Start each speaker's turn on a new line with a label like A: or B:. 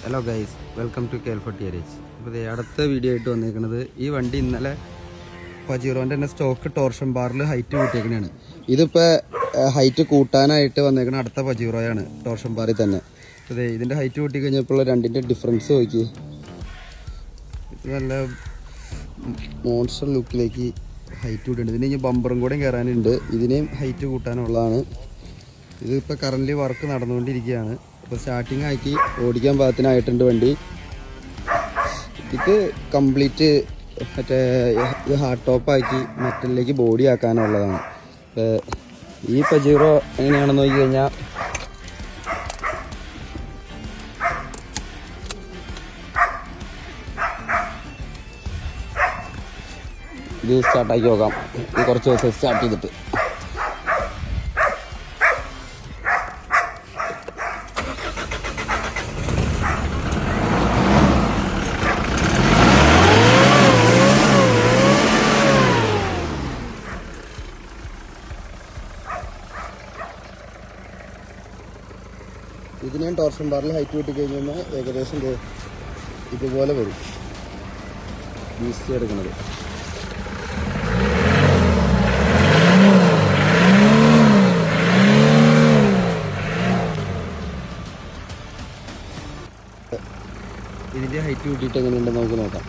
A: Hello guys, welcome to കേൽഫട്ടി അരേജ്. അപ്പോൾ അടുത്ത വീഡിയോ ആയിട്ട് വന്നിരിക്കുന്നത്, ഈ വണ്ടി ഇന്നലെ പജീറോൻ്റെ തന്നെ സ്റ്റോക്ക് ടോർഷൻ ബാറിൽ ഹൈറ്റ് കൂട്ടിയേക്കണതാണ്. ഇതിപ്പോൾ ഹൈറ്റ് കൂട്ടാനായിട്ട് വന്നേക്കണ അടുത്ത പജീറോയാണ് ടോർഷൻ ബാറിൽ തന്നെ. അതെ, ഇതിൻ്റെ ഹൈറ്റ് കൂട്ടി കഴിഞ്ഞപ്പോൾ രണ്ടിൻ്റെ ഡിഫറൻസ് നോക്കി. ഇത് നല്ല മോൺസ്റ്റർ ലുക്കിലേക്ക് ഹൈറ്റ് കൂട്ടിയിട്ടുണ്ട്. ഇതിന് ഇനി ബമ്പറും കൂടെ കയറാനുണ്ട്, ഇതിനെയും ഹൈറ്റ് കൂട്ടാനുള്ളതാണ്. ഇതിപ്പോൾ കറൻ്റ് വർക്ക് നടന്നുകൊണ്ടിരിക്കുകയാണ്. ഇപ്പോൾ സ്റ്റാർട്ടിങ് ആക്കി ഓടിക്കാൻ പാകത്തിനായിട്ടുണ്ട് വണ്ടി. ഇത് കംപ്ലീറ്റ് മറ്റേ ഇത് ഹാർഡ് ടോപ്പാക്കി മെറ്റലിലേക്ക് ബോഡി ആക്കാനുള്ളതാണ്. ഈ പജീറോ എങ്ങനെയാണെന്ന് നോക്കി കഴിഞ്ഞാൽ ഇത് സ്റ്റാർട്ടാക്കി നോക്കാം. ഇത് കുറച്ച് ദിവസം സ്റ്റാർട്ട് ചെയ്തിട്ട് ഇതിനെയും ടോർഷൻ ബാറിൽ ഹൈറ്റ് കൂട്ടി കഴിഞ്ഞാൽ ഏകദേശം ഇതുപോലെ വരും ബീസ്റ്റ് എടുക്കുന്നത്. ഇതിൻ്റെ ഹൈറ്റ് കൂട്ടിയിട്ട് എങ്ങനെയുണ്ടെന്ന് നമുക്ക് നോക്കാം.